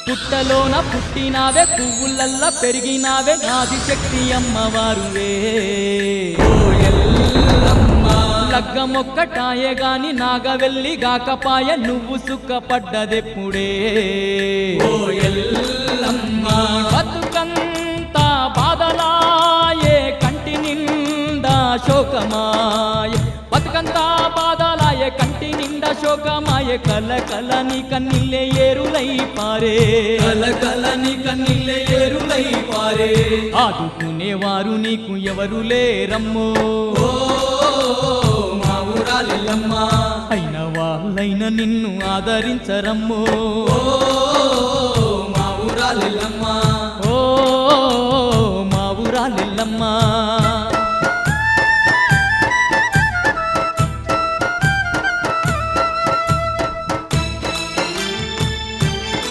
పుట్టలోన పుట్టినావే పువ్వులల్లా పెరిగినావే ఆదిశక్తి అమ్మవారువే ఓ ఎల్లమ్మ లగ్గమొక్కటాయే గాని నాగవెల్లి గాకపాయ నువ్వు సుఖపడ్డదెప్పుడే ఓ ఎల్లమ్మ బతుకంతా బాధలాయే కంటి నిండా శోకమాయ బతుకంతా బాధలాయే కంటి నిండా శోకమాయే కల కల నీ కన్నీళ్ళే ఏరులై పారే కల కల నీ కన్నీళ్ళే ఏరులై పారే ఆదుకునేవారు నీకు ఎవరు లేరమ్మో ఓ మా ఊరాలెల్లమ్మ అయిన వాళ్ళైన నిన్ను ఆదరించరమ్మో ఓ